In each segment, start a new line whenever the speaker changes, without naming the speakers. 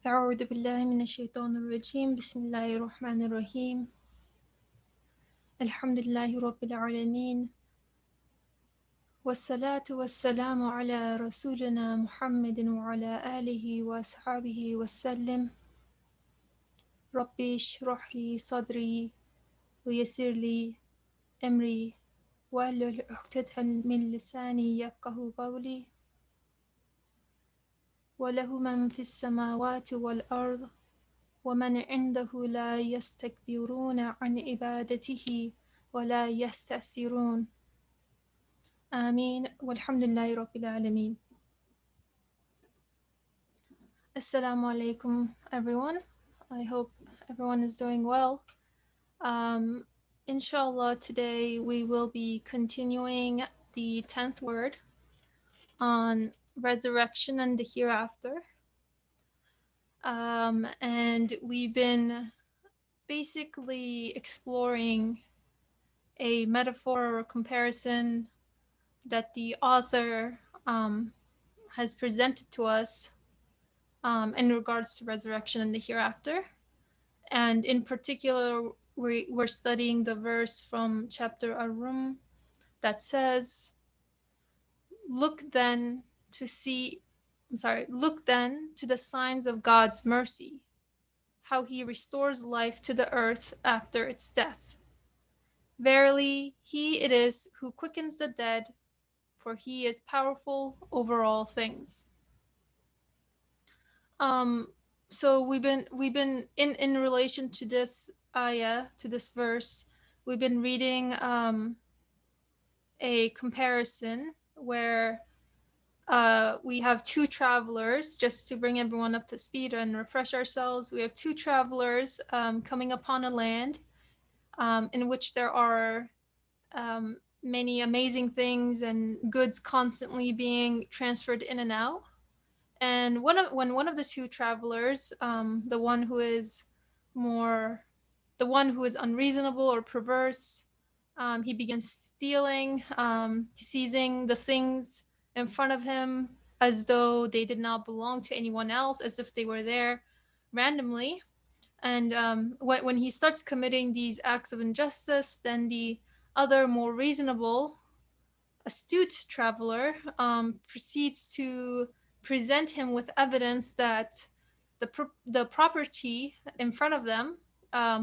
أعوذ بالله من الشيطان الرجيم بسم الله الرحمن الرحيم الحمد لله رب العالمين والصلاة والسلام على رسولنا محمد وعلى آله وأصحابه وسلم ربي اشرح لي صدري ويسر لي أمري واحلل عقدة من لساني يفقه قولي وله من في السماوات والأرض ومن عنده لا يستكبرون عن عبادته ولا يستأثرون آمين والحمد لله رب العالمين. Assalamu alaikum everyone. I hope everyone is doing well. Inshallah today we will be continuing the 10th word on resurrection and the hereafter. And we've been basically exploring a metaphor or comparison that the author has presented to us in regards to resurrection and the hereafter. And in particular, we're studying the verse from chapter Ar-Rum that says, look then to the signs of God's mercy, how he restores life to the earth after its death. Verily, he it is who quickens the dead, for he is powerful over all things. So we've been in relation to this ayah, to this verse, we've been reading a comparison where we have two travelers, just to bring everyone up to speed and refresh ourselves. We have two travelers coming upon a land in which there are many amazing things and goods constantly being transferred in and out. And when one of the two travelers, the one who is unreasonable or perverse, he begins stealing, seizing the things in front of him as though they did not belong to anyone else, as if they were there randomly. And when he starts committing these acts of injustice, then the other more reasonable, astute traveler proceeds to present him with evidence that the property in front of them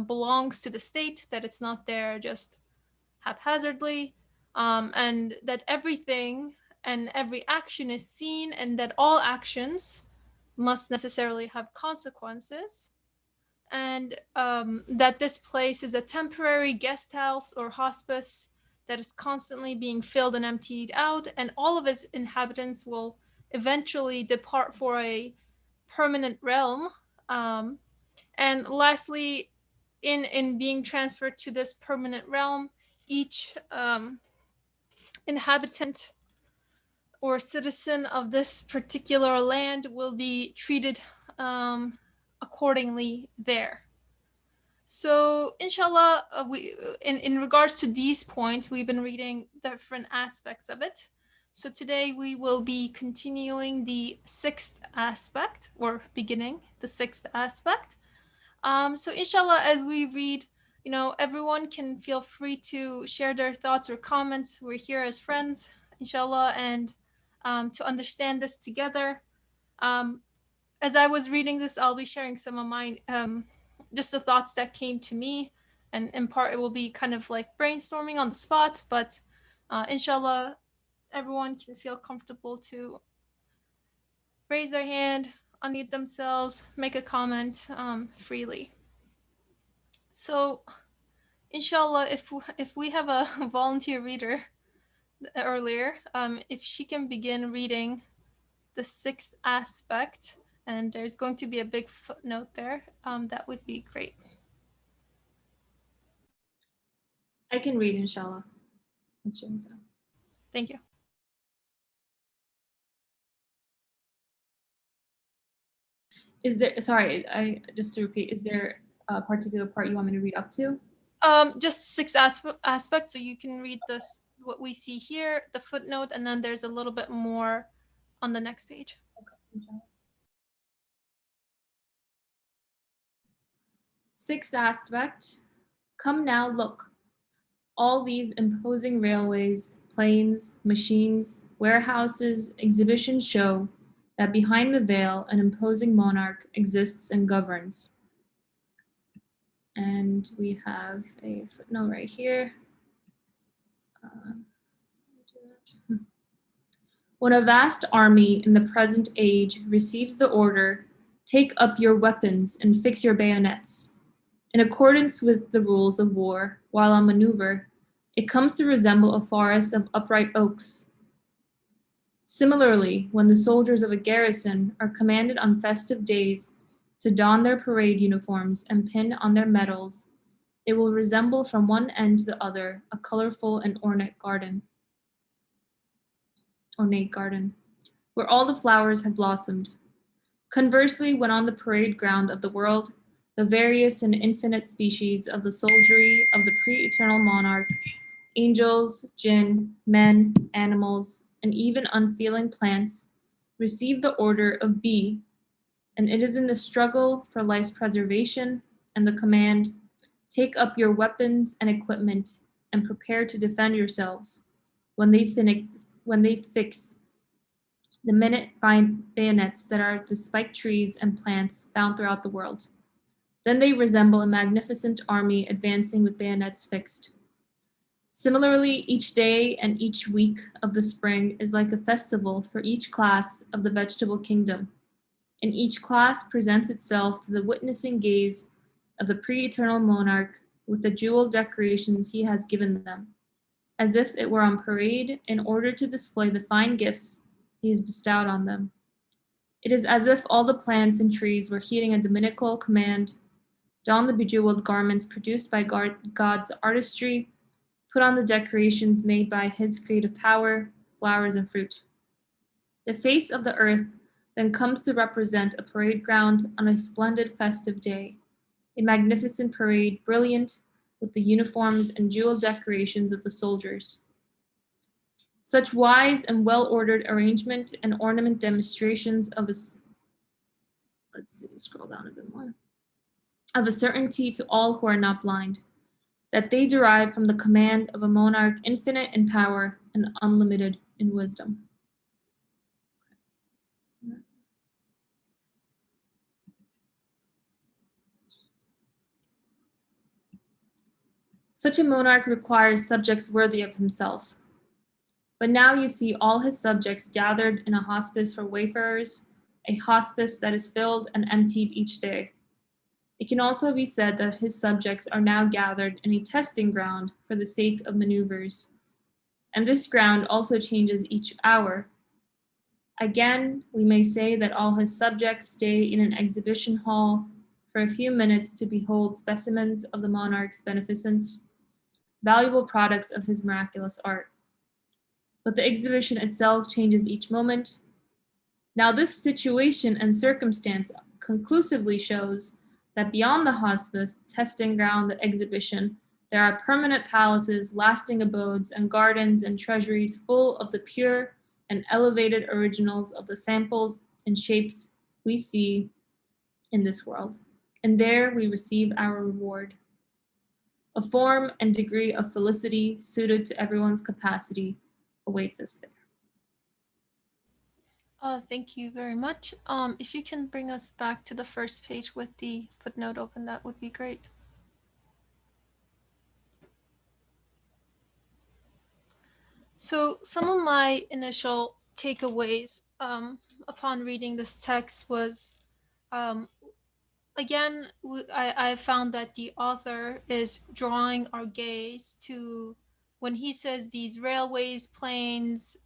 belongs to the state, that it's not there just haphazardly, and that everything and every action is seen, and that all actions must necessarily have consequences, and that this place is a temporary guest house or hospice that is constantly being filled and emptied out, and all of its inhabitants will eventually depart for a permanent realm. And lastly, in being transferred to this permanent realm, each inhabitant or citizen of this particular land will be treated accordingly there. So inshallah, in regards to these points, we've been reading different aspects of it. So today we will be continuing the sixth aspect, or beginning the sixth aspect. So inshallah, as we read, everyone can feel free to share their thoughts or comments. We're here as friends, inshallah, and to understand this together. As I was reading this, I'll be sharing some of my just the thoughts that came to me, and in part it will be kind of like brainstorming on the spot, but inshallah everyone can feel comfortable to raise their hand, unmute themselves, make a comment freely. So inshallah, if we have a volunteer reader earlier, if she can begin reading the sixth aspect, and there's going to be a big footnote there, that would be great.
I can read, inshallah.
Thank you.
Is there, sorry, just to repeat, is there a particular part you want me to read up to?
Just six aspects, so you can read this, what we see here, the footnote, and then there's a little bit more on the next page.
Okay, inshallah. Sixth aspect, come now look. All these imposing railways, planes, machines, warehouses, exhibitions show that behind the veil an imposing monarch exists and governs. And we have a footnote right here. When a vast army in the present age receives the order, take up your weapons and fix your bayonets, in accordance with the rules of war, while on maneuver, it comes to resemble a forest of upright oaks. Similarly, when the soldiers of a garrison are commanded on festive days to don their parade uniforms and pin on their medals, it will resemble from one end to the other a colorful and ornate garden, where all the flowers have blossomed. Conversely, when on the parade ground of the world, the various and infinite species of the soldiery of the pre-eternal monarch, angels, jinn, men, animals, and even unfeeling plants, receive the order of be, and it is in the struggle for life's preservation and the command, take up your weapons and equipment and prepare to defend yourselves, when they fix the minute bayonets that are the spiked trees and plants found throughout the world. Then they resemble a magnificent army advancing with bayonets fixed. Similarly, each day and each week of the spring is like a festival for each class of the vegetable kingdom, and each class presents itself to the witnessing gaze of the pre-eternal monarch with the jeweled decorations he has given them, as if it were on parade in order to display the fine gifts he has bestowed on them. It is as if all the plants and trees were heeding a dominical command, don the bejeweled garments produced by God's artistry, put on the decorations made by his creative power, flowers and fruit. The face of the earth then comes to represent a parade ground on a splendid festive day, a magnificent parade brilliant with the uniforms and jeweled decorations of the soldiers. Such wise and well-ordered arrangement and ornament demonstrations of scroll down a bit more, of a certainty to all who are not blind, that they derive from the command of a monarch infinite in power and unlimited in wisdom. Such a monarch requires subjects worthy of himself. But now you see all his subjects gathered in a hospice for wayfarers, a hospice that is filled and emptied each day. It can also be said that his subjects are now gathered in a testing ground for the sake of manoeuvres, and this ground also changes each hour. Again, we may say that all his subjects stay in an exhibition hall for a few minutes to behold specimens of the monarch's beneficence, valuable products of his miraculous art. But the exhibition itself changes each moment. Now, this situation and circumstance conclusively shows that beyond the hospice, testing ground, the exhibition, there are permanent palaces, lasting abodes, and gardens and treasuries full of the pure and elevated originals of the samples and shapes we see in this world. And there we receive our reward. A form and degree of felicity suited to everyone's capacity awaits us there.
Thank you very much. If you can bring us back to the first page with the footnote open, that would be great. So some of my initial takeaways upon reading this text was, um, again, I found that the author is drawing our gaze to when he says these railways, planes,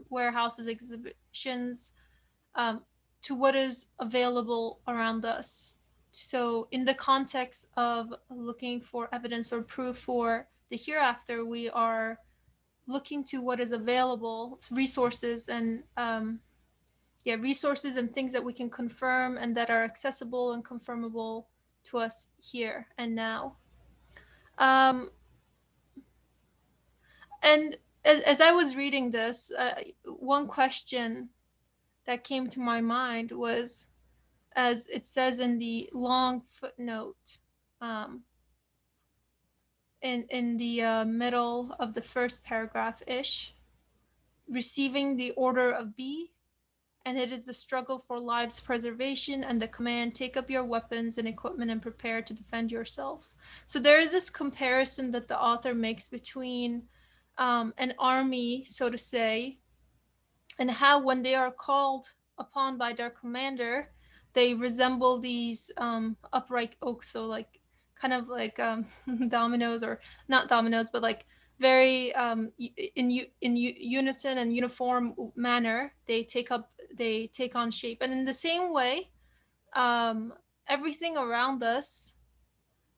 warehouses, exhibitions, um, to what is available around us. So, in the context of looking for evidence or proof for the hereafter, we are looking to what is available, resources and resources and things that we can confirm and that are accessible and confirmable to us here and now. Um, and as I was reading this, one question that came to my mind was, as it says in the long footnote in the middle of the first paragraph-ish, receiving the order of B, and it is the struggle for lives preservation and the command, take up your weapons and equipment and prepare to defend yourselves. So there is this comparison that the author makes between an army, so to say, and how when they are called upon by their commander, they resemble these upright oaks, so like kind of like dominoes, or not dominoes, but like very in unison and uniform manner. They take on shape, and in the same way, um, everything around us,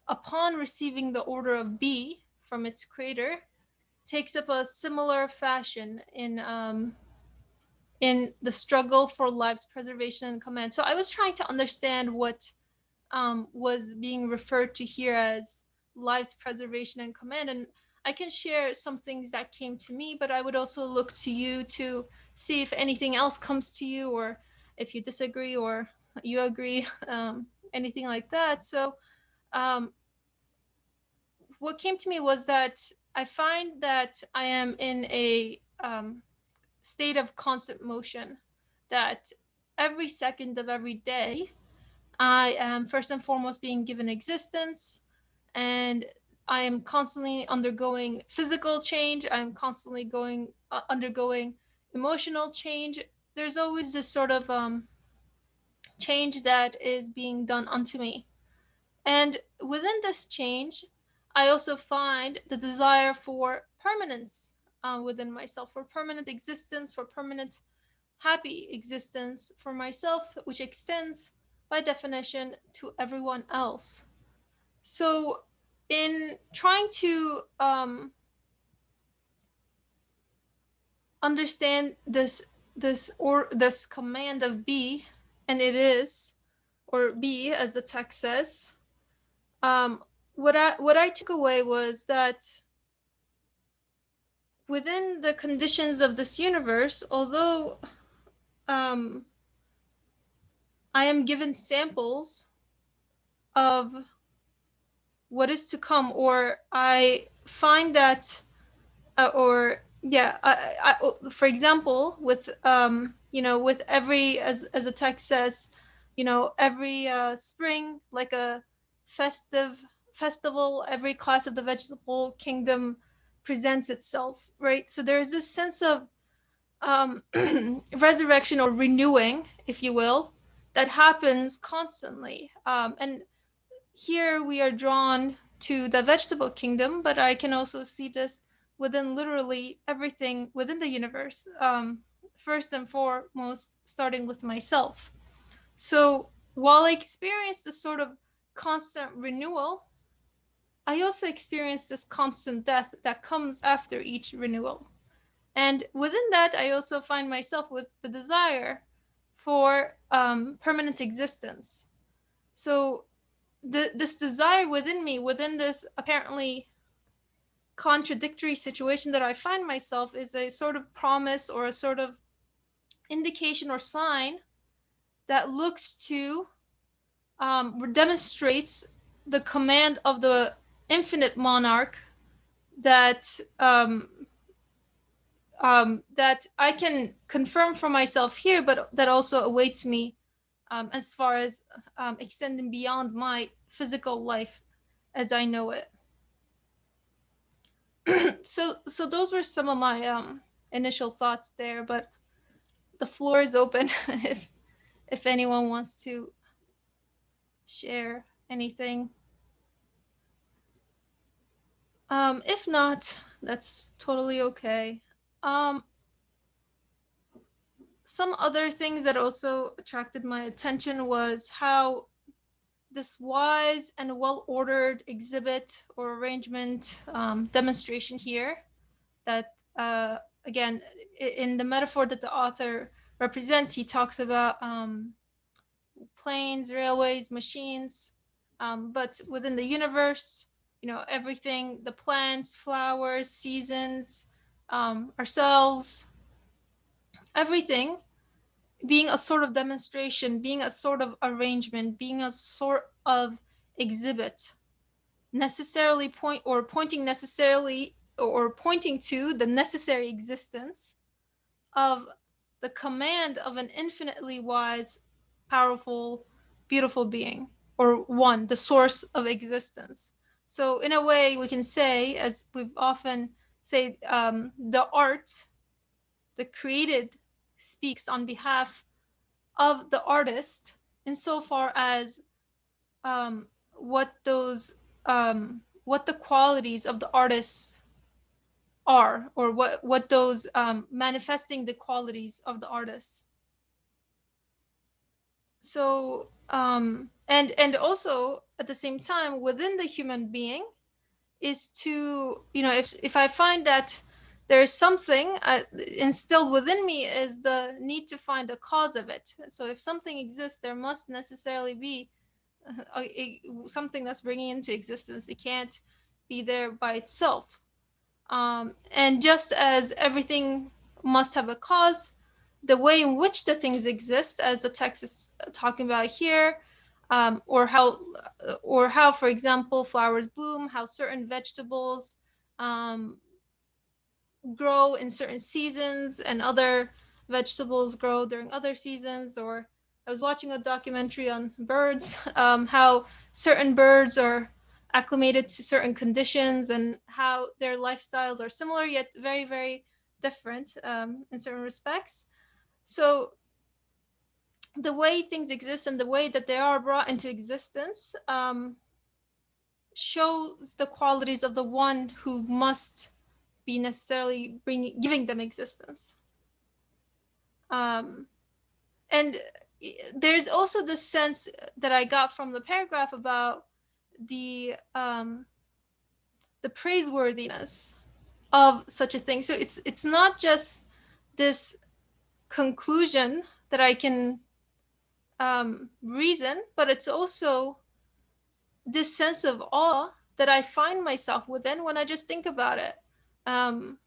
upon receiving the order of B from its creator, takes up a similar fashion in the struggle for life's preservation and command. So I was trying to understand what was being referred to here as life's preservation and command. And I can share some things that came to me, but I would also look to you to see if anything else comes to you, or if you disagree or you agree, anything like that. So um, what came to me was that I find that I am in a state of constant motion, that every second of every day I am first and foremost being given existence, and I am constantly undergoing physical change. I'm constantly undergoing emotional change. There's always this sort of change that is being done unto me. And within this change, I also find the desire for permanence within myself, for permanent existence, for permanent happy existence for myself, which extends by definition to everyone else. So, in trying to understand this command of be, and it is, or be as the text says, what I took away was that within the conditions of this universe, although um, I am given samples of what is to come, or I find that, or yeah, for example, with with every, as the text says, every spring, like a festival, every class of the vegetable kingdom presents itself, right? So there's this sense of resurrection or renewing, if you will, that happens constantly. And here we are drawn to the vegetable kingdom, but I can also see this within literally everything within the universe. First and foremost, starting with myself. So while I experience this sort of constant renewal, I also experience this constant death that comes after each renewal. And within that, I also find myself with the desire for permanent existence. So this desire within me, within this apparently contradictory situation that I find myself, is a sort of promise or a sort of indication or sign that looks to or demonstrates the command of the infinite monarch that that I can confirm for myself here, but that also awaits me as far as extending beyond my physical life as I know it. So those were some of my initial thoughts there, but the floor is open if anyone wants to share anything. If not, that's totally okay. Um, some other things that also attracted my attention was how this wise and well-ordered exhibit or arrangement demonstration here, that again, in the metaphor that the author represents, he talks about planes, railways, machines, but within the universe, everything, the plants, flowers, seasons, ourselves, everything being a sort of demonstration, being a sort of arrangement, being a sort of exhibit, necessarily pointing necessarily or pointing to the necessary existence of the command of an infinitely wise, powerful, beautiful being, or one, the source of existence. So in a way, we can say, as we've often say, the art, the created, speaks on behalf of the artist, insofar as what those what the qualities of the artist are, or what those manifesting the qualities of the artist. So and also at the same time within the human being is to, if I find that there is something instilled within me, is the need to find the cause of it. So if something exists, there must necessarily be something that's bringing into existence. It can't be there by itself. And just as everything must have a cause, the way in which the things exist, as the text is talking about here, or how, for example, flowers bloom, how certain vegetables um, grow in certain seasons and other vegetables grow during other seasons. Or I was watching a documentary on birds, how certain birds are acclimated to certain conditions and how their lifestyles are similar yet very, very different in certain respects. So the way things exist and the way that they are brought into existence shows the qualities of the one who must be necessarily giving them existence. Um, and there's also this sense that I got from the paragraph about the praiseworthiness of such a thing. So it's not just this conclusion that I can reason, but it's also this sense of awe that I find myself within when I just think about it. Um,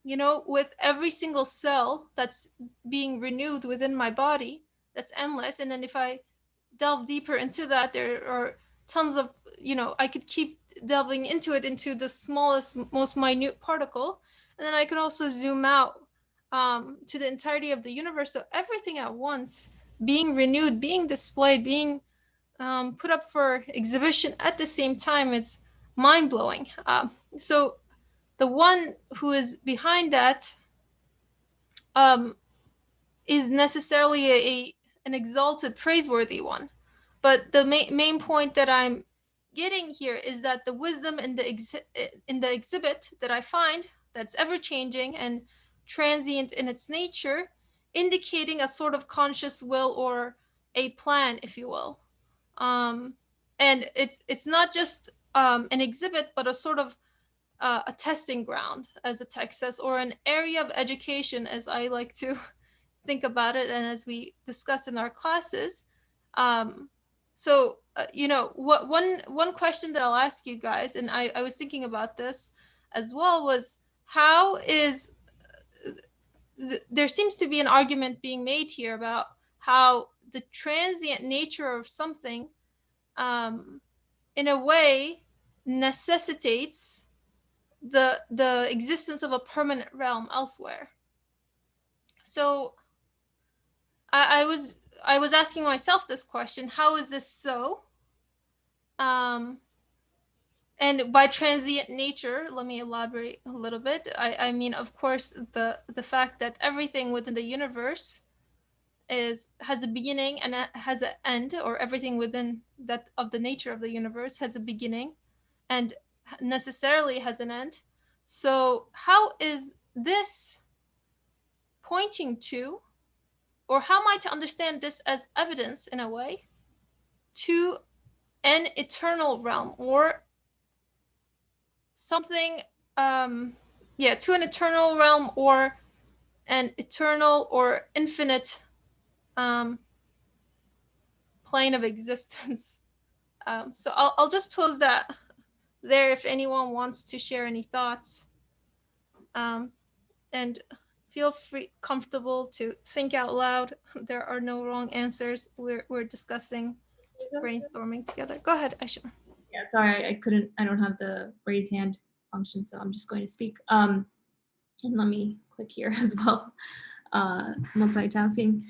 with every single cell that's being renewed within my body, that's endless. And then if I delve deeper into that, there are tons of, I could keep delving into it, into the smallest, most minute particle. And then I can also zoom out to the entirety of the universe. So everything at once being renewed, being displayed, being put up for exhibition at the same time, it's mind blowing. So the one who is behind that um, is necessarily an exalted, praiseworthy one. But the main point that I'm getting here is that the wisdom in the exhibit that I find, that's ever changing and transient in its nature, indicating a sort of conscious will or a plan, if you will. Um, and it's not just an exhibit, but a sort of a testing ground, as the text says, or an area of education, as I like to think about it, and as we discuss in our classes. Um, one question that I'll ask you guys, and I was thinking about this as well, was how is there seems to be an argument being made here about how the transient nature of something, um, in a way, necessitates the existence of a permanent realm elsewhere. So I was asking myself this question: how is this so? Um, and by transient nature, let me elaborate a little bit. I mean, of course, the fact that everything within the universe has a beginning and has an end, or everything within that of the nature of the universe has a beginning and necessarily has an end. So how is this pointing to, or how am I to understand this as evidence in a way to an eternal realm, or something, to an eternal realm, or an eternal or infinite um, plane of existence? So I'll just pose that there if anyone wants to share any thoughts. Um, and feel free, comfortable to think out loud. There are no wrong answers. We're discussing, brainstorming together. Go ahead, Aisha.
Yeah, sorry, I don't have the raise hand function, so I'm just going to speak. And let me click here as well. Multitasking.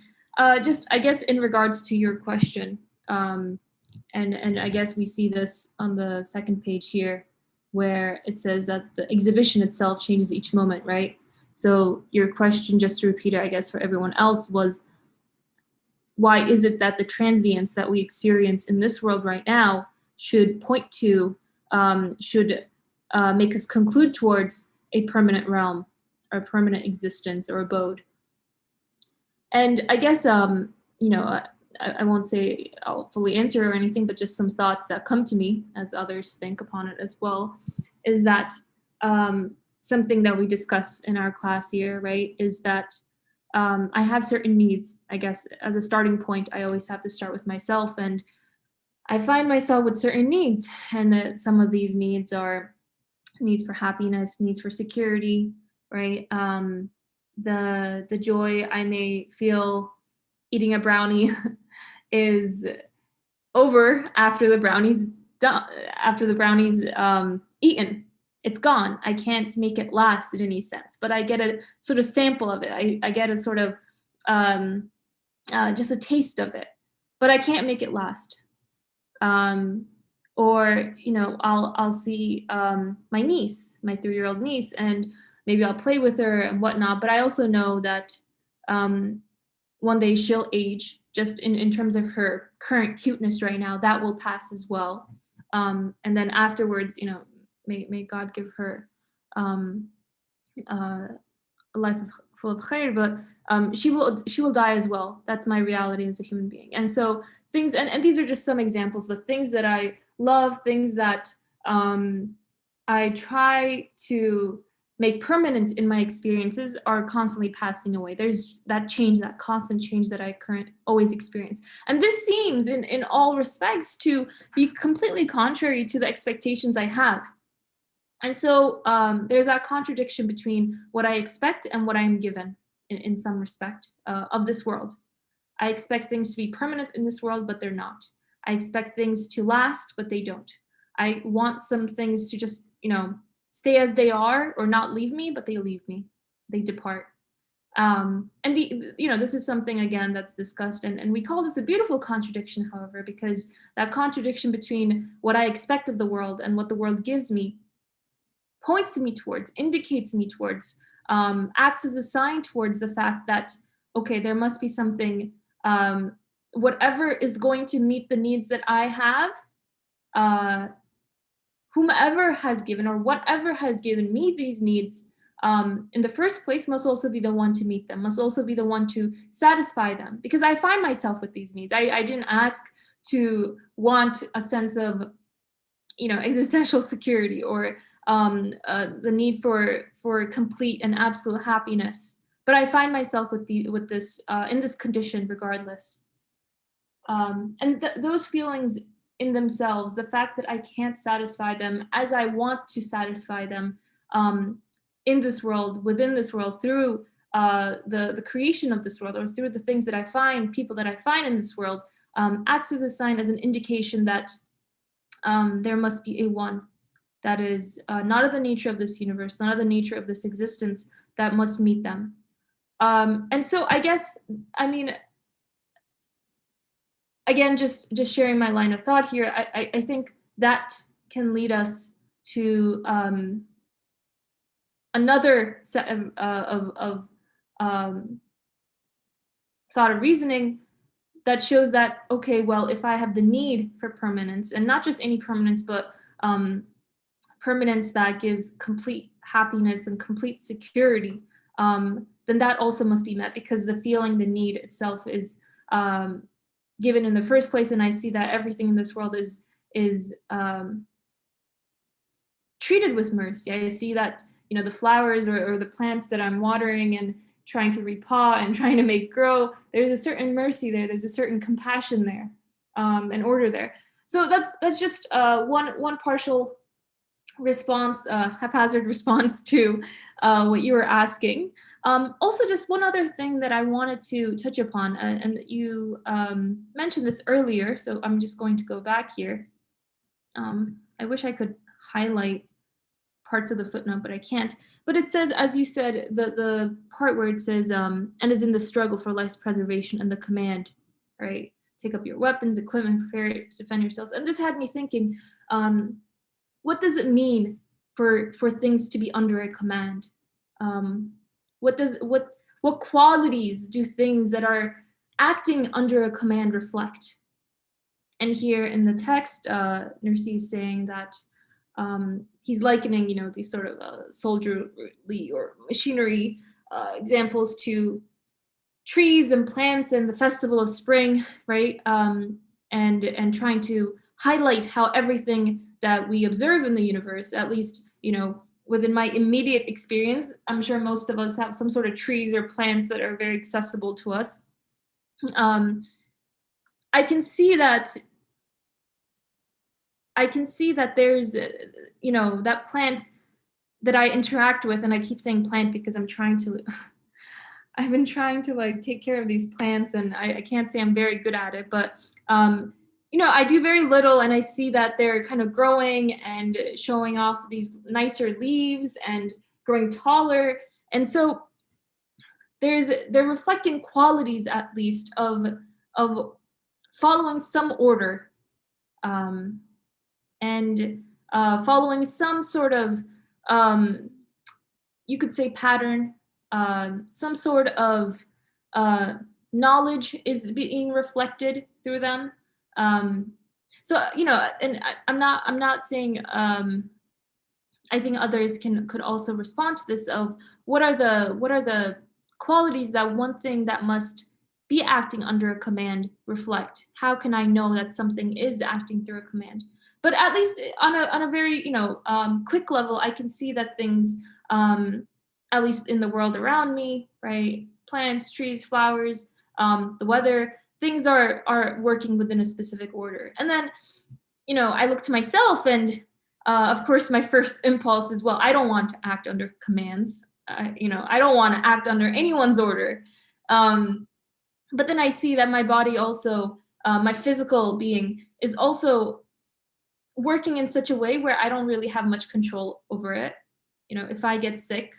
Just, I guess, in regards to your question, and I guess we see this on the second page here, where it says that the exhibition itself changes each moment, right? So your question, just to repeat it, I guess, for everyone else, was why is it that the transience that we experience in this world right now should point to, should make us conclude towards a permanent realm or permanent existence or abode? And I guess, I won't say I'll fully answer or anything, but just some thoughts that come to me as others think upon it as well, is that something that we discuss in our class here, right, is that I have certain needs. I guess as a starting point, I always have to start with myself, and I find myself with certain needs, and that some of these needs are needs for happiness, needs for security, right? The joy I may feel eating a brownie is over after the brownie's done, after the brownie's eaten. It's gone. I can't make it last in any sense, but I get a sort of sample of it. I get a sort of just a taste of it, but I can't make it last. Or I'll see my niece, my 3-year-old niece, and maybe I'll play with her and whatnot. But I also know that one day she'll age, just in terms of her current cuteness right now. That will pass as well. And then afterwards, may God give her a life full of khair, but she will die as well. That's my reality as a human being. And so things, and these are just some examples of things that I love, things that I try to make permanent in my experiences, are constantly passing away. There's that change, that constant change that I always experience. And this seems in all respects to be completely contrary to the expectations I have. And so there's that contradiction between what I expect and what I'm given in some respect of this world. I expect things to be permanent in this world, but they're not. I expect things to last, but they don't. I want some things to just, stay as they are or not leave me, but they leave me. They depart. And this is something, again, that's discussed, and we call this a beautiful contradiction, however, because that contradiction between what I expect of the world and what the world gives me points me towards, indicates me towards, acts as a sign towards the fact that, okay, there must be something, whatever is going to meet the needs that I have, whomever has given or whatever has given me these needs, in the first place, must also be the one to meet them, must also be the one to satisfy them, because I find myself with these needs. I didn't ask to want a sense of, existential security or the need for complete and absolute happiness, but I find myself with this in this condition regardless. And those feelings in themselves, the fact that I can't satisfy them as I want to satisfy them in this world, within this world, through the creation of this world, or through the things that I find, people that I find in this world, acts as a sign, as an indication that there must be a one that is not of the nature of this universe, not of the nature of this existence, that must meet them. And so I guess, again, just sharing my line of thought here, I think that can lead us to another set of thought of reasoning that shows that, okay, well, if I have the need for permanence, and not just any permanence, but permanence that gives complete happiness and complete security, then that also must be met, because the feeling, the need itself is given in the first place. And I see that everything in this world is treated with mercy. I see that, the flowers or the plants that I'm watering and trying to repaw and trying to make grow, there's a certain mercy there, there's a certain compassion there, and order there. So that's just one partial response, haphazard response to what you were asking. Also, just one other thing that I wanted to touch upon, and you mentioned this earlier, so I'm just going to go back here. I wish I could highlight parts of the footnote, but I can't. But it says, as you said, the part where it says, and is in the struggle for life's preservation and the command, right? Take up your weapons, equipment, prepare to defend yourselves. And this had me thinking, what does it mean for things to be under a command? What qualities do things that are acting under a command reflect? And here in the text, Nursi is saying that he's likening, these sort of soldierly or machinery examples to trees and plants and the festival of spring, right? And trying to highlight how everything that we observe in the universe, at least, within my immediate experience, I'm sure most of us have some sort of trees or plants that are very accessible to us. I can see that there's, that plant that I interact with, and I keep saying plant because I've been trying to like take care of these plants, and I can't say I'm very good at it, but I do very little, and I see that they're kind of growing and showing off these nicer leaves and growing taller. And so they're reflecting qualities, at least, of following some order, and following some sort of, you could say, pattern. Some sort of knowledge is being reflected through them. So and I'm not saying, I think others could also respond to this of what are the qualities that one thing that must be acting under a command reflect. How can I know that something is acting through a command? But at least on a very quick level, I can see that things, at least in the world around me, right? Plants, trees, flowers, the weather, things are working within a specific order. And then, I look to myself, and of course, my first impulse is, well, I don't want to act under commands. I don't want to act under anyone's order. But then I see that my body also, my physical being, is also working in such a way where I don't really have much control over it. If I get sick,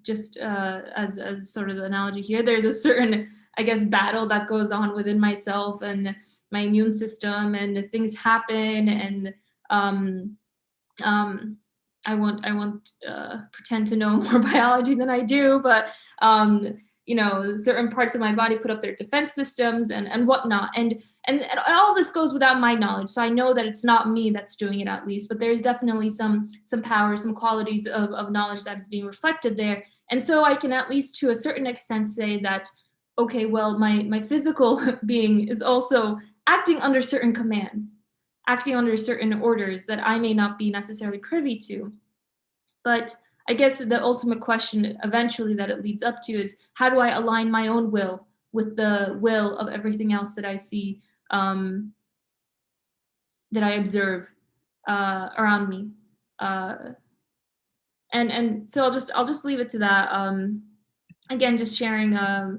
just as sort of the analogy here, there's a certain, I guess, battle that goes on within myself and my immune system, and things happen, and I won't pretend to know more biology than I do, but certain parts of my body put up their defense systems and whatnot, and all this goes without my knowledge. So I know that it's not me that's doing it, at least, but there's definitely some power, some qualities of knowledge that is being reflected there. And so I can, at least to a certain extent, say that, okay, well, my physical being is also acting under certain commands, acting under certain orders that I may not be necessarily privy to. But I guess the ultimate question eventually that it leads up to is, how do I align my own will with the will of everything else that I see, that I observe around me? And so I'll just leave it to that. Again, just sharing a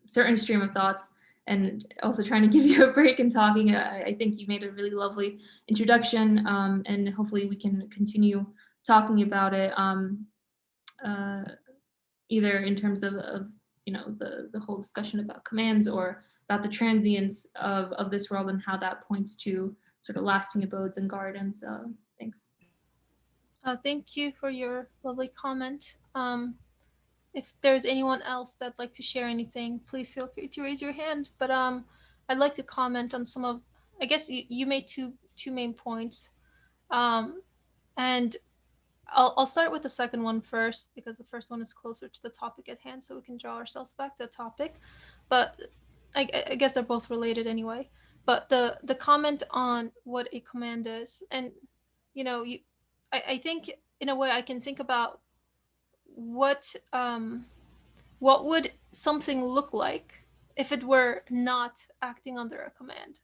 certain stream of thoughts, and also trying to give you a break and talking. I think you made a really lovely introduction, and hopefully we can continue talking about it, either in terms of the whole discussion about commands, or about the transience of this world and how that points to sort of lasting abodes and gardens. Thanks.
Thank you for your lovely comment. If there's anyone else that'd like to share anything, please feel free to raise your hand. But I'd like to comment on some of, I guess you made two main points, and I'll start with the second one first, because the first one is closer to the topic at hand, so we can draw ourselves back to the topic. But I guess they're both related anyway. But the comment on what a command is, and I think in a way I can think about what would something look like if it were not acting under a command.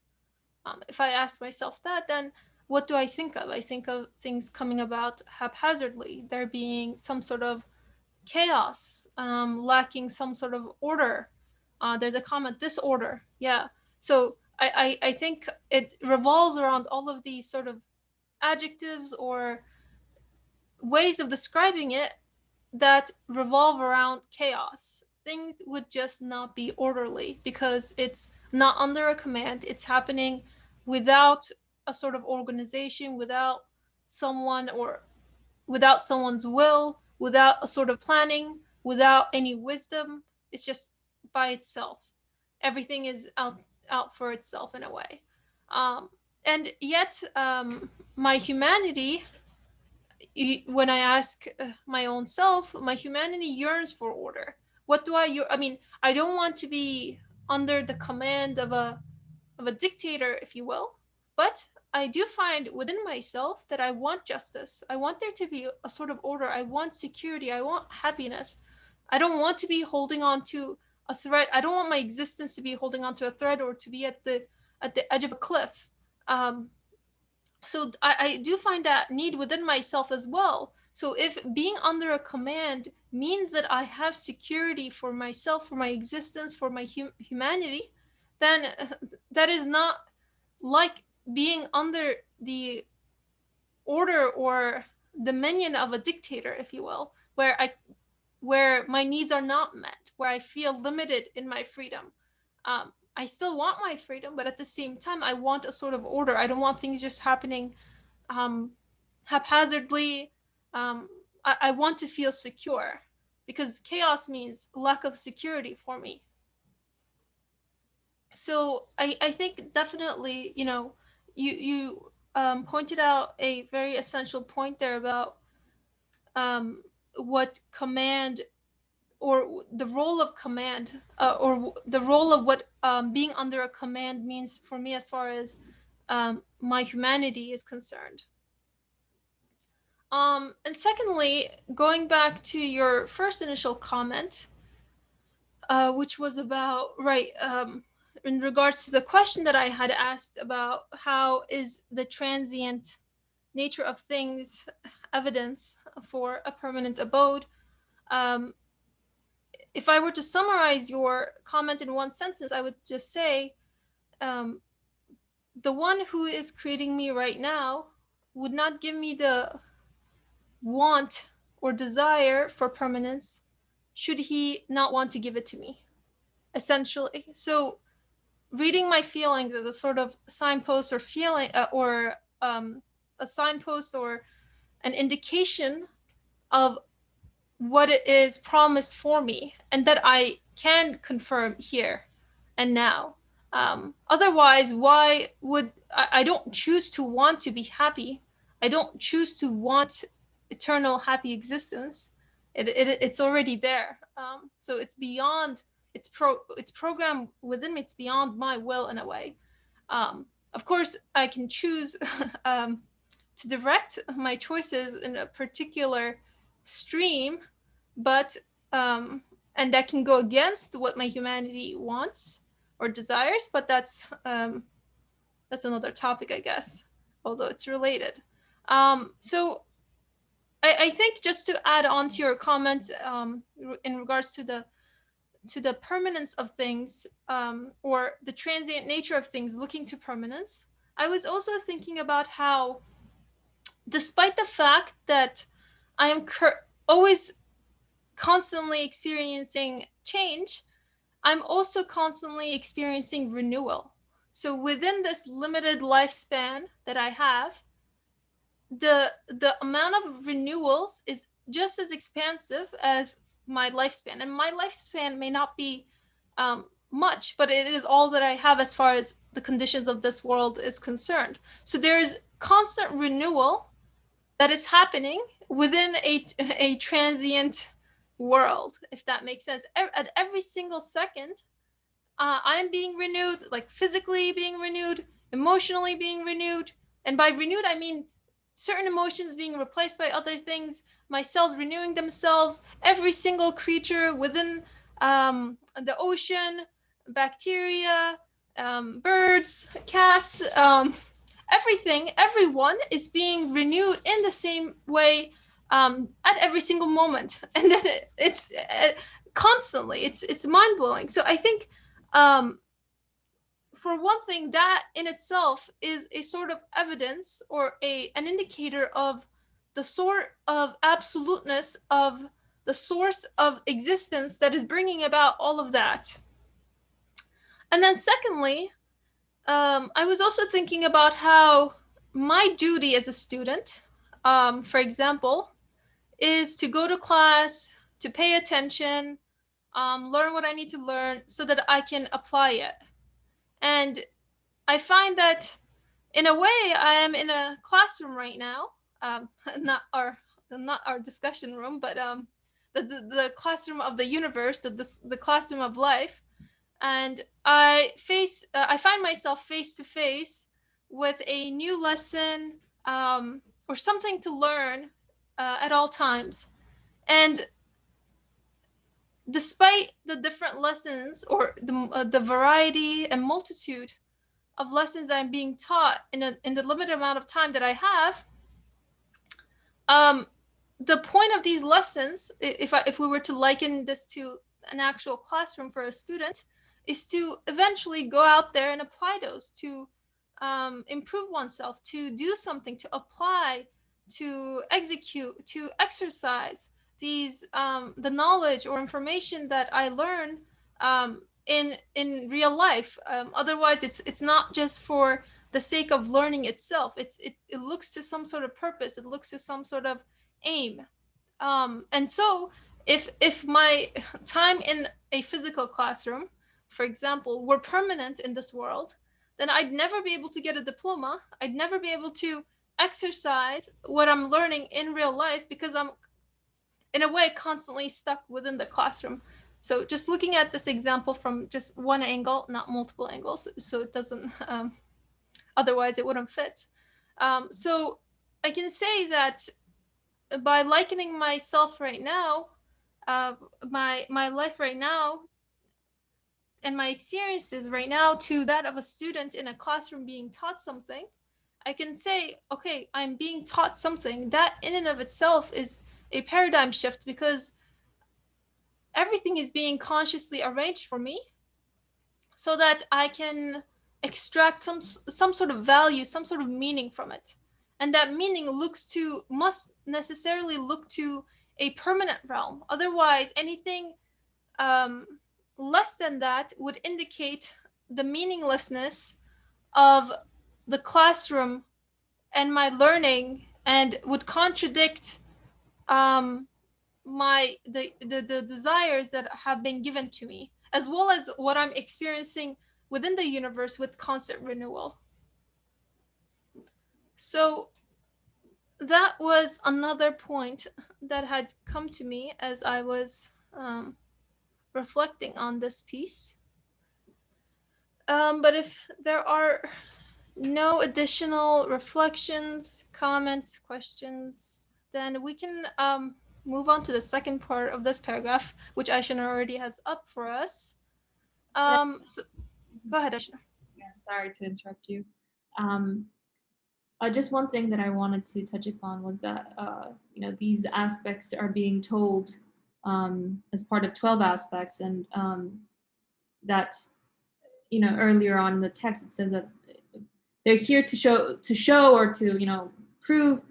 If I ask myself that, then what do I think of? I think of things coming about haphazardly, there being some sort of chaos, lacking some sort of order. There's a comment, disorder. Yeah. So I think it revolves around all of these sort of adjectives or ways of describing it that revolve around chaos. Things would just not be orderly because it's not under a command. It's happening without a sort of organization, without someone or without someone's will, without a sort of planning, without any wisdom. It's just by itself. Everything is out for itself in a way. And yet, my humanity, when I ask my own self, my humanity yearns for order. What do I mean, I don't want to be under the command of a dictator, if you will, but I do find within myself that I want justice. I want there to be a sort of order. I want security. I want happiness. I don't want to be holding on to a thread. I don't want my existence to be holding on to a thread or to be at the edge of a cliff. Um, so I do find that need within myself as well. So if being under a command means that I have security for myself, for my existence, for my humanity, then that is not like being under the order or dominion of a dictator, if you will, where my needs are not met, where I feel limited in my freedom. I still want my freedom, but at the same time, I want a sort of order. I don't want things just happening um, haphazardly. I want to feel secure because chaos means lack of security for me. So I think definitely, you pointed out a very essential point there about what command or the role of command or the role of what being under a command means for me as far as my humanity is concerned. And secondly, going back to your first initial comment, which was about, right, in regards to the question that I had asked about how is the transient nature of things evidence for a permanent abode. Um, if I were to summarize your comment in one sentence, I would just say um, the one who is creating me right now would not give me the want or desire for permanence should he not want to give it to me, essentially. So reading my feelings as a sort of signpost or feeling a signpost or an indication of what it is promised for me and that I can confirm here and now. Otherwise, why would I don't choose to want to be happy? I don't choose to want eternal happy existence. It's already there. So it's beyond. It's programmed within me. It's beyond my will in a way. Of course, I can choose to direct my choices in a particular stream, but and that can go against what my humanity wants or desires, but that's another topic, I guess, although it's related. So I think just to add on to your comments in regards to the permanence of things or the transient nature of things looking to permanence, I was also thinking about how, despite the fact that I am always constantly experiencing change, I'm also constantly experiencing renewal. So within this limited lifespan that I have, the amount of renewals is just as expansive as my lifespan. And my lifespan may not be much, but it is all that I have as far as the conditions of this world is concerned. So there is constant renewal that is happening within a transient world, if that makes sense. At every single second, I am being renewed, like physically being renewed, emotionally being renewed. And by renewed, I mean certain emotions being replaced by other things, my cells renewing themselves, every single creature within the ocean, bacteria, birds, cats, everything, everyone is being renewed in the same way at every single moment, and that it's constantly. It's mind blowing. So I think, for one thing, that in itself is a sort of evidence or an indicator of the sort of absoluteness of the source of existence that is bringing about all of that. And then secondly, I was also thinking about how my duty as a student, for example, is to go to class, to pay attention, learn what I need to learn so that I can apply it. And I find that in a way I am in a classroom right now, um, not our not our discussion room, but the classroom of the universe, the classroom of life, and I find myself face to face with a new lesson, or something to learn at all times. And despite the different lessons or the variety and multitude of lessons I'm being taught in the limited amount of time that I have, um, the point of these lessons, if we were to liken this to an actual classroom for a student, is to eventually go out there and apply those, to improve oneself, to do something, to apply, to execute, to exercise these the knowledge or information that I learn in real life. Otherwise, it's not just for the sake of learning itself. It looks to some sort of purpose. It looks to some sort of aim. And so, if my time in a physical classroom, for example, were permanent in this world, then I'd never be able to get a diploma. I'd never be able to exercise what I'm learning in real life because I'm, in a way, constantly stuck within the classroom. So just looking at this example from just one angle, not multiple angles, so it doesn't, otherwise it wouldn't fit. So I can say that by likening myself right now, my life right now, and my experiences right now to that of a student in a classroom being taught something, I can say, okay, I'm being taught something. That in and of itself is a paradigm shift because everything is being consciously arranged for me so that I can extract some sort of value, some sort of meaning from it. And that meaning must necessarily look to a permanent realm. Otherwise, anything um, less than that would indicate the meaninglessness of the classroom and my learning, and would contradict um, the desires that have been given to me, as well as what I'm experiencing within the universe with constant renewal. So that was another point that had come to me as I was reflecting on this piece. But if there are no additional reflections, comments, questions, then we can move on to the second part of this paragraph, which Aishna already has up for us. So go ahead, Aishna.
Yeah, sorry to interrupt you. Um, just one thing that I wanted to touch upon was that these aspects are being told as part of 12 aspects, and that earlier on in the text it says that they're here to show or to prove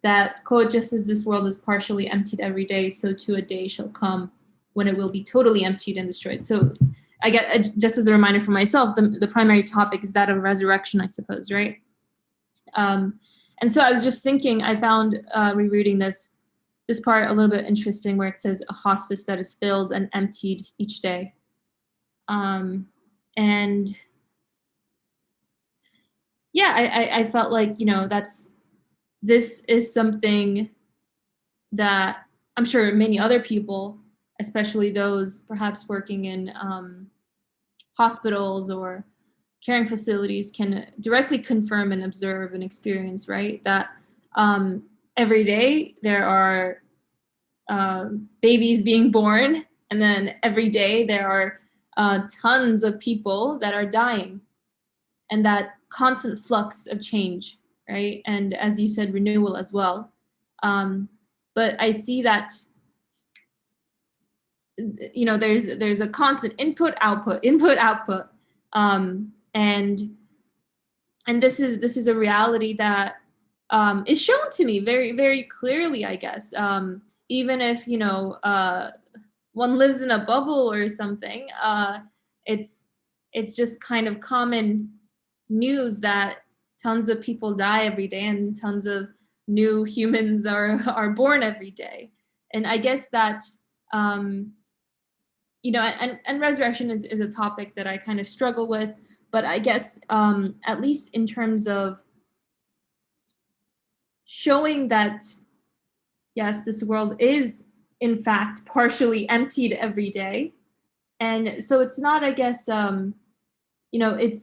that just as this world is partially emptied every day, so too a day shall come when it will be totally emptied and destroyed. So I get, just as a reminder for myself, the primary topic is that of resurrection, I suppose, right? And so I was just thinking, I found rereading this part a little bit interesting, where it says a hospice that is filled and emptied each day. And yeah, I felt like, this is something that I'm sure many other people, especially those perhaps working in hospitals or caring facilities, can directly confirm and observe and experience, right? That every day there are babies being born, and then every day there are tons of people that are dying, and that constant flux of change, right? And as you said, renewal as well. But I see that, you know, there's a constant input output, and this is a reality that is shown to me very, very clearly, I guess. Even if, you know, one lives in a bubble or something, it's just kind of common news that tons of people die every day and tons of new humans are born every day. And I guess that, you know, and resurrection is a topic that I kind of struggle with, but I guess at least in terms of showing that, yes, this world is in fact partially emptied every day. And so it's not, I guess, you know, it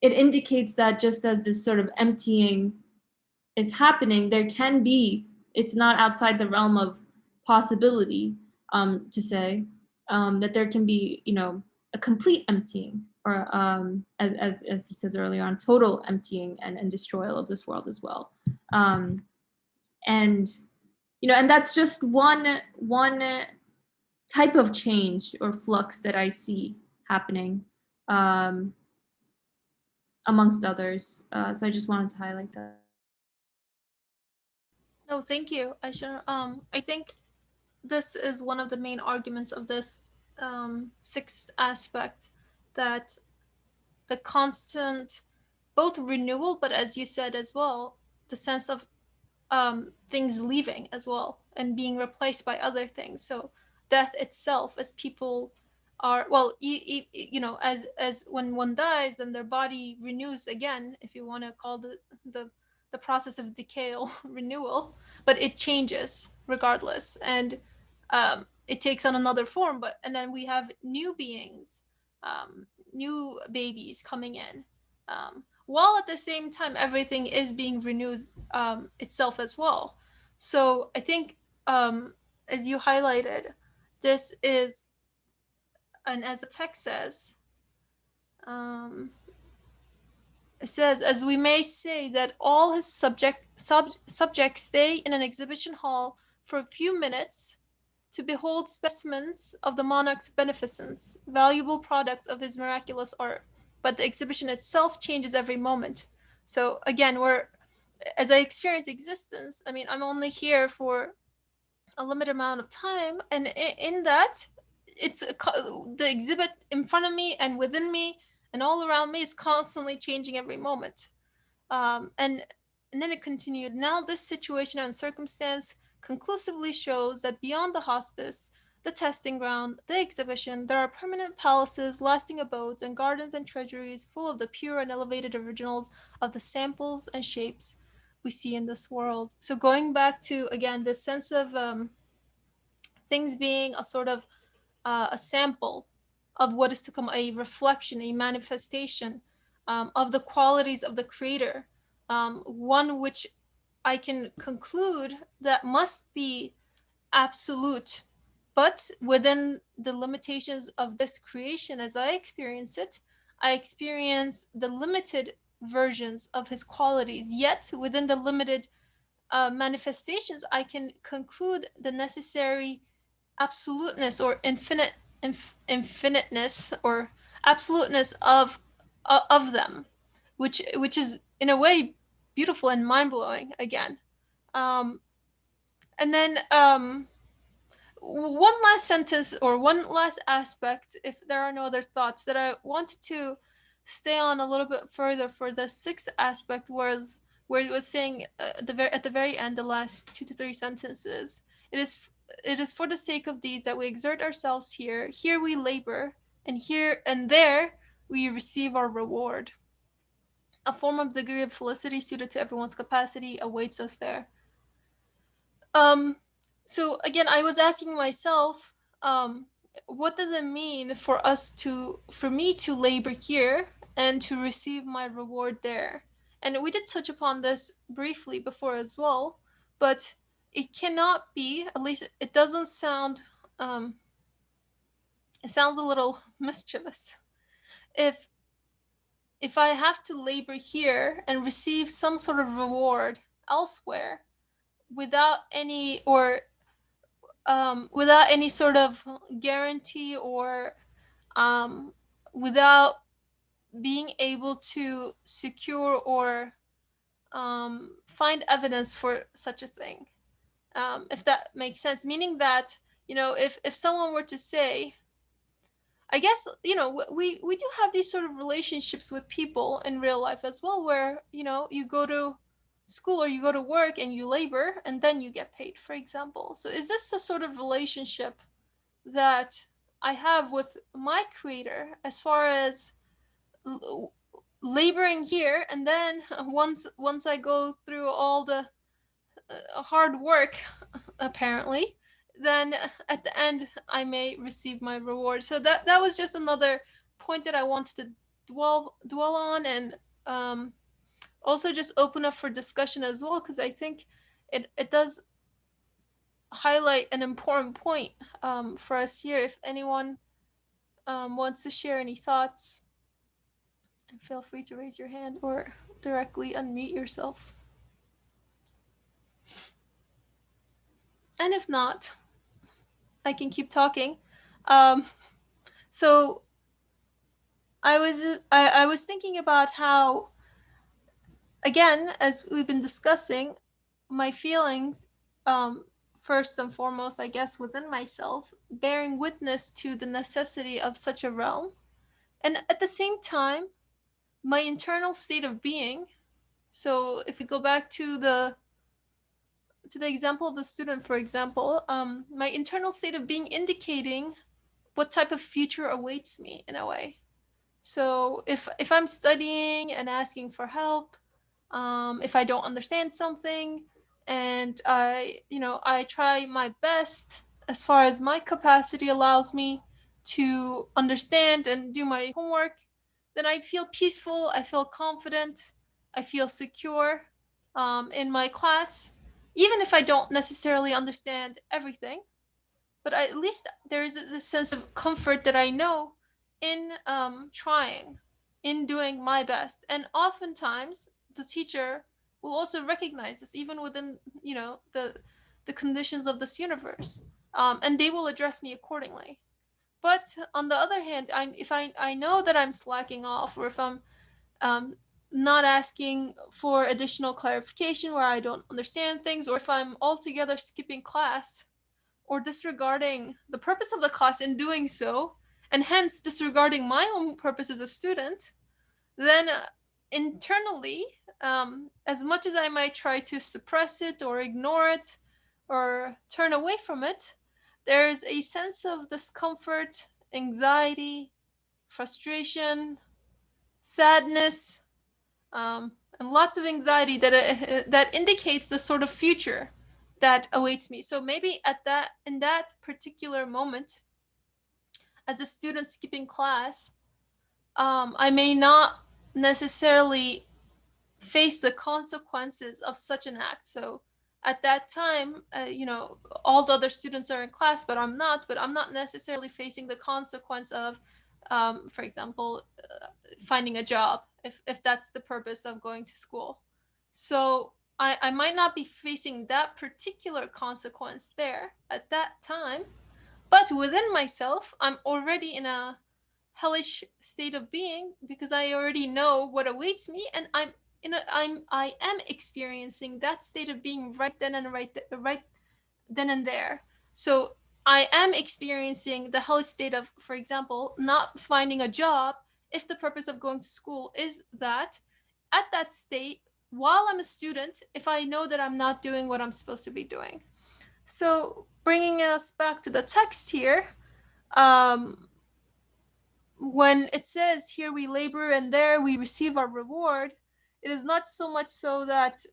indicates that just as this sort of emptying is happening, there can be, it's not outside the realm of possibility, to say that there can be, you know, a complete emptying, or as he says earlier on, total emptying and destroyal of this world as well. And, you know, and that's just one type of change or flux that I see happening, amongst others. So I just wanted to highlight that.
No, thank you. I think this is one of the main arguments of this sixth aspect, that the constant both renewal, but as you said as well, the sense of things leaving as well and being replaced by other things. So death itself, as people are, well, you know, as when one dies and their body renews again, if you want to call the the process of decay renewal, but it changes regardless, and it takes on another form. But and then we have new beings, new babies coming in, while at the same time everything is being renewed itself as well. So I think, as you highlighted, this is, and as the text says, um, it says, as we may say that all his subjects stay in an exhibition hall for a few minutes to behold specimens of the monarch's beneficence, valuable products of his miraculous art. But the exhibition itself changes every moment. So again, as I experience existence, I mean, I'm only here for a limited amount of time, and in that, it's the exhibit in front of me and within me and all around me is constantly changing every moment. And then it continues. Now, this situation and circumstance conclusively shows that beyond the hospice, the testing ground, the exhibition, there are permanent palaces, lasting abodes, and gardens and treasuries full of the pure and elevated originals of the samples and shapes we see in this world. So going back to again this sense of things being a sort of a sample of what is to come, a reflection, a manifestation of the qualities of the creator, one which I can conclude that must be absolute, but within the limitations of this creation as I experience it, I experience the limited versions of his qualities, yet within the limited manifestations I can conclude the necessary absoluteness or infiniteness or absoluteness of them, which is in a way beautiful and mind-blowing again. um and then one last sentence or one last aspect, if there are no other thoughts, that I wanted to stay on a little bit further for the sixth aspect, was where it was saying at the very end, the last 2 to 3 sentences, it is it is for the sake of these that we exert ourselves here. Here we labor, and here and there we receive our reward. A form of degree of felicity suited to everyone's capacity awaits us there. Um, so again, I was asking myself, um, what does it mean for me to labor here and to receive my reward there? And we did touch upon this briefly before as well, but it cannot be, at least it doesn't sound, um, it sounds a little mischievous. If if I have to labor here and receive some sort of reward elsewhere, without any or without any sort of guarantee or um, without being able to secure or find evidence for such a thing. If that makes sense, meaning that, if someone were to say, I guess, we do have these sort of relationships with people in real life as well, where, you go to school or you go to work and you labor and then you get paid, for example. So is this a sort of relationship that I have with my creator, as far as laboring here, and then once I go through all the hard work, apparently, then at the end I may receive my reward. So that was just another point that I wanted to dwell on, and also just open up for discussion as well, because I think it does highlight an important point for us here. If anyone wants to share any thoughts, feel free to raise your hand or directly unmute yourself. And if not, I can keep talking. Um, so I was thinking about how, again, as we've been discussing, my feelings, first and foremost, I guess, within myself, bearing witness to the necessity of such a realm, and at the same time, my internal state of being. So if we go back to the example of the student, for example, my internal state of being indicating what type of future awaits me in a way. So if I'm studying and asking for help, if I don't understand something, and I try my best as far as my capacity allows me to understand and do my homework, then I feel peaceful, I feel confident, I feel secure in my class, even if I don't necessarily understand everything. But at least there is this sense of comfort that I know in trying, in doing my best. And oftentimes the teacher will also recognize this, even within the conditions of this universe, and they will address me accordingly. But on the other hand, if I know that I'm slacking off, or if I'm um, not asking for additional clarification where I don't understand things, or if I'm altogether skipping class or disregarding the purpose of the class in doing so, and hence disregarding my own purpose as a student, then internally, as much as I might try to suppress it or ignore it or turn away from it, there's a sense of discomfort, anxiety, frustration, sadness, and lots of anxiety that indicates the sort of future that awaits me. So maybe in that particular moment, as a student skipping class, I may not necessarily face the consequences of such an act. So at that time, all the other students are in class, but I'm not necessarily facing the consequence of, for example, finding a job, if that's the purpose of going to school. So I might not be facing that particular consequence there at that time, but within myself, I'm already in a hellish state of being, because I already know what awaits me, and I am experiencing that state of being right then and right then and there. So I am experiencing the hellish state of, for example, not finding a job, if the purpose of going to school is that, at that state, while I'm a student, if I know that I'm not doing what I'm supposed to be doing. So bringing us back to the text here, um, when it says here we labor and there we receive our reward, it is not so much so that,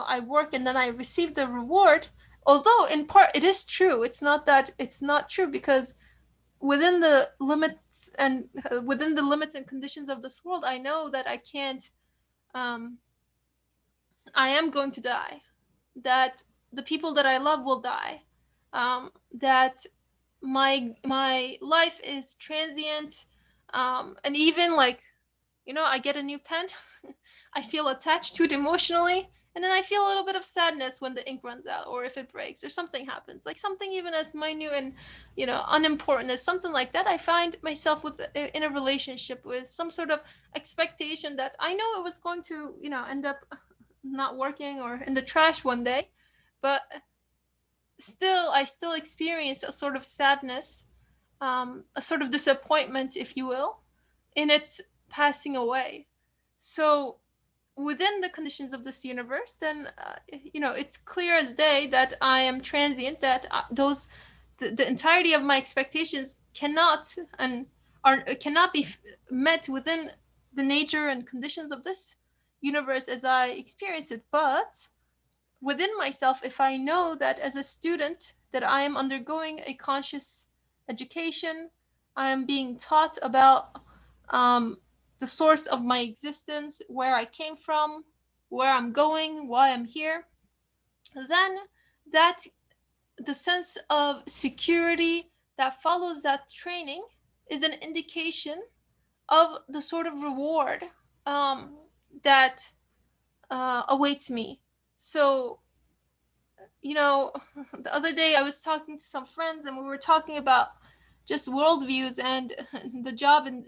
I work and then I receive the reward. Although in part it is true, it's not that it's not true, because within the limits and conditions of this world, I know that I can't. Um, I am going to die. That the people that I love will die. That my life is transient, and even, like, I get a new pen, I feel attached to it emotionally, And then I feel a little bit of sadness when the ink runs out, or if it breaks, or something happens, like something even as minute and, unimportant as something like that. I find myself in a relationship with some sort of expectation that I know it was going to, end up not working or in the trash one day, but I still experience a sort of sadness, a sort of disappointment, if you will, in its passing away. So within the conditions of this universe, then it's clear as day that I am transient. That the entirety of my expectations cannot be met within the nature and conditions of this universe as I experience it. But within myself, if I know that as a student that I am undergoing a conscious education, I am being taught about the source of my existence, where I came from, where I'm going, why I'm here, then that the sense of security that follows that training is an indication of the sort of reward that awaits me. So the other day I was talking to some friends and we were talking about just worldviews and the job and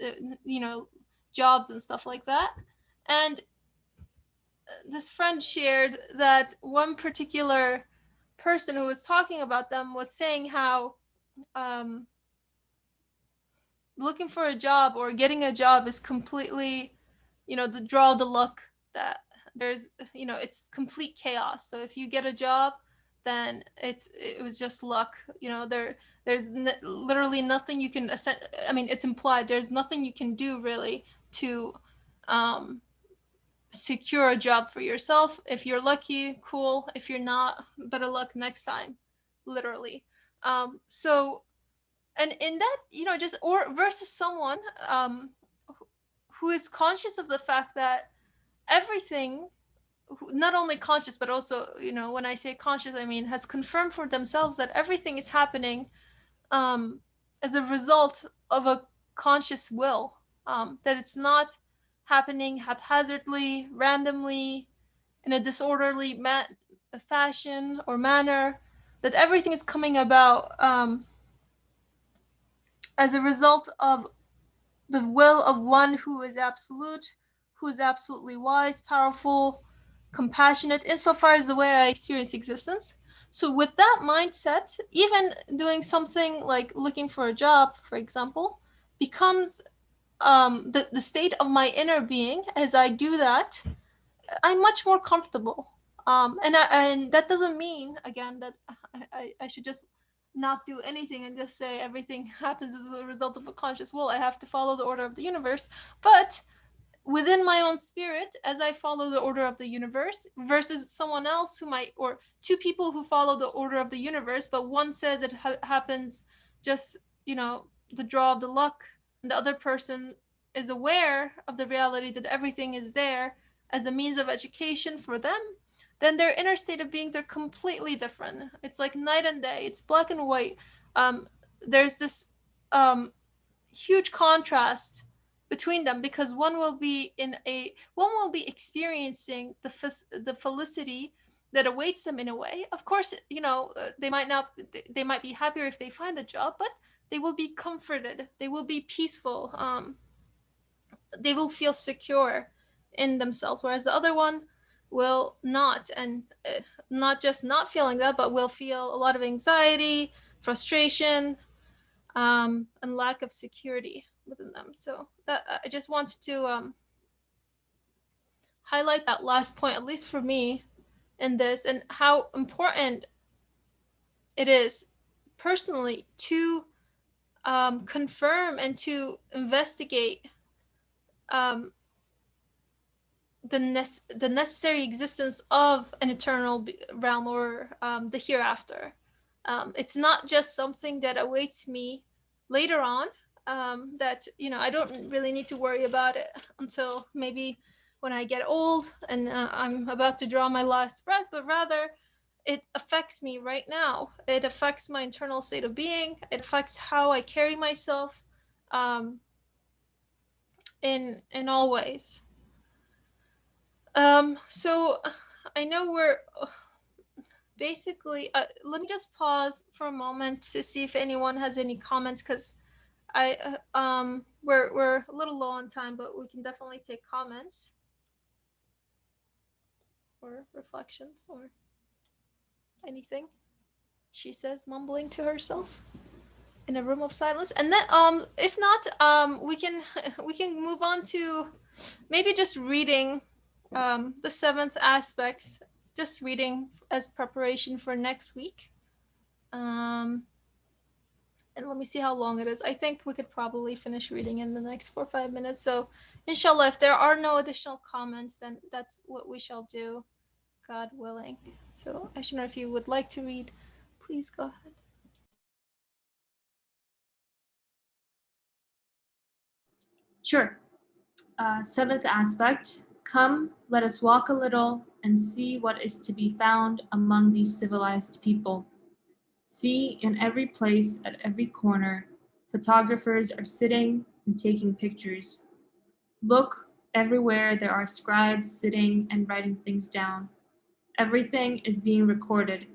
jobs and stuff like that. And this friend shared that one particular person who was talking about them was saying how um, looking for a job or getting a job is completely, the draw of the luck, that there's, it's complete chaos. So if you get a job, then it was just luck. Literally nothing you can I mean, it's implied there's nothing you can do really to um, secure a job for yourself. If you're lucky, cool. If you're not, better luck next time, literally. So, and in that, just or versus someone who is conscious of the fact that everything, not only conscious but also, when I say conscious, I mean has confirmed for themselves that everything is happening um, as a result of a conscious will, that it's not happening haphazardly, randomly, in a disorderly fashion or manner, that everything is coming about as a result of the will of one who is absolute, who is absolutely wise, powerful, compassionate, insofar as the way I experience existence. So, with that mindset, even doing something like looking for a job, for example, becomes the state of my inner being. As I do that, I'm much more comfortable. And that doesn't mean, again, that I should just not do anything and just say everything happens as a result of a conscious will. I have to follow the order of the universe. But within my own spirit, as I follow the order of the universe, versus someone else who might, or two people who follow the order of the universe, but one says it happens just, the draw of the luck, and the other person is aware of the reality that everything is there as a means of education for them, then their inner state of beings are completely different. It's like night and day. It's black and white. There's this um, huge contrast between them, because one will be experiencing the felicity that awaits them in a way. Of course, they might not, they might be happier if they find a job, but they will be comforted, they will be peaceful, they will feel secure in themselves, whereas the other one will not. And not just not feeling that, but will feel a lot of anxiety, frustration, and lack of security within them. So that I just wanted to highlight that last point, at least for me, in this, and how important it is personally to confirm and to investigate um, the necessary existence of an eternal realm, or the hereafter. It's not just something that awaits me later on. That I don't really need to worry about it until maybe when I get old and I'm about to draw my last breath, but rather it affects me right now. It affects my internal state of being. It affects how I carry myself um, in all ways. So I know we're basically, let me just pause for a moment to see if anyone has any comments, because we're a little low on time, but we can definitely take comments or reflections or anything. She says, mumbling to herself in a room of silence. And then if not, we can we can move on to maybe just reading the seventh aspect, just reading as preparation for next week. And let me see how long it is. I think we could probably finish reading in the next 4 or 5 minutes. So inshallah, if there are no additional comments, then that's what we shall do, God willing. So Ashna, if you would like to read, please go ahead.
Sure. Seventh aspect. Come, let us walk a little and see what is to be found among these civilized people. See, in every place, at every corner, photographers are sitting and taking pictures. Look, everywhere there are scribes sitting and writing things down. Everything is being recorded.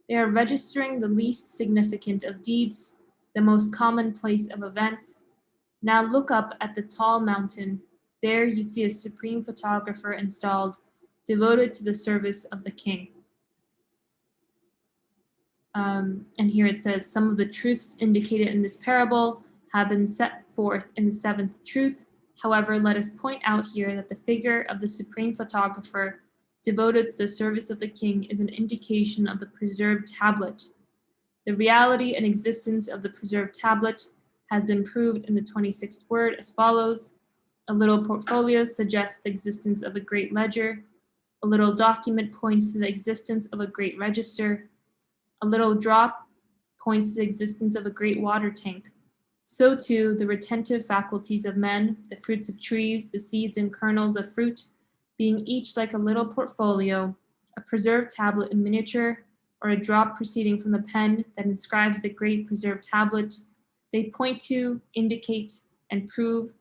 They are registering the least significant of deeds, the most commonplace of events. Now look up at the tall mountain. There you see a supreme photographer installed, devoted to the service of the king. And here it says, some of the truths indicated in this parable have been set forth in the seventh truth. However, let us point out here that the figure of the supreme photographer devoted to the service of the king is an indication of the preserved tablet. The reality and existence of the preserved tablet has been proved in the 26th word as follows. A little portfolio suggests the existence of a great ledger. A little document points to the existence of a great register. A little drop points to the existence of a great water tank. So too, the retentive faculties of men, the fruits of trees, the seeds and kernels of fruit, being each like a little portfolio, a preserved tablet in miniature, or a drop proceeding from the pen that inscribes the great preserved tablet, they point to, indicate, and prove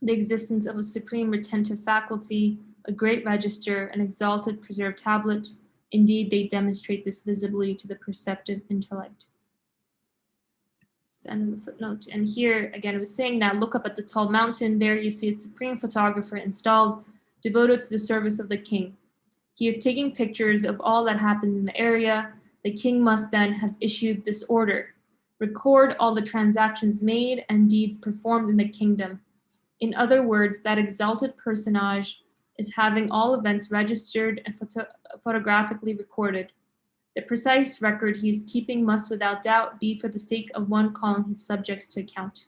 the existence of a supreme retentive faculty, a great register, an exalted preserved tablet. Indeed, they demonstrate this visibly to the perceptive intellect. It's the end of the footnote. And here, again, it was saying that look up at the tall mountain. There you see a supreme photographer installed, devoted to the service of the king. He is taking pictures of all that happens in the area. The king must then have issued this order. Record all the transactions made and deeds performed in the kingdom. In other words, that exalted personage is having all events registered and photographically recorded. The precise record he is keeping must without doubt be for the sake of one calling his subjects to account.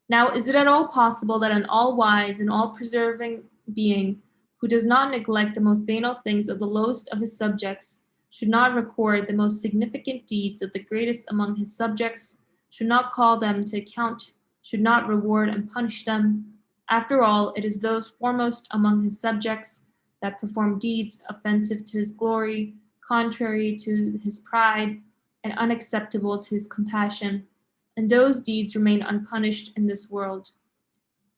Now, is it at all possible that an all-wise and all-preserving being who does not neglect the most banal things of the lowest of his subjects should not record the most significant deeds of the greatest among his subjects, should not call them to account, should not reward and punish them? After all, it is those foremost among his subjects that perform deeds offensive to his glory, contrary to his pride, and unacceptable to his compassion, and those deeds remain unpunished in this world.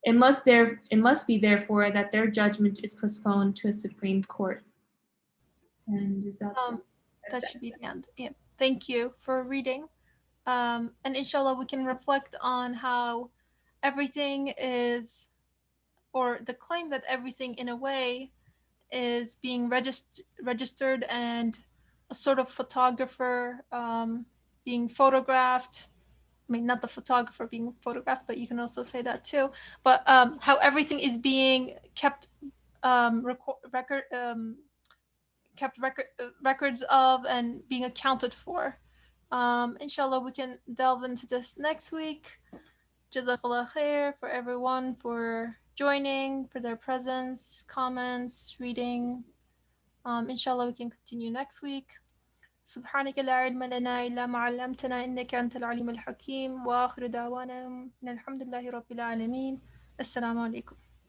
It must be therefore that their judgment is postponed to a supreme court. And is that
that should be the end. Yeah. Thank you for reading. And inshallah, we can reflect on how everything is, or the claim that everything in a way is being registered, and a sort of photographer being photographed. I mean, not the photographer being photographed, but you can also say that too. But how everything is being kept records of and being accounted for. Inshallah, we can delve into this next week. Jazakallah khair for everyone for joining, for their presence, comments, reading. Inshallah, we can continue next week. سبحانك لا علم لنا إلا ما علمتنا إنك أنت العليم الحكيم وآخر دعوانا الحمد لله رب العالمين. السلام عليكم.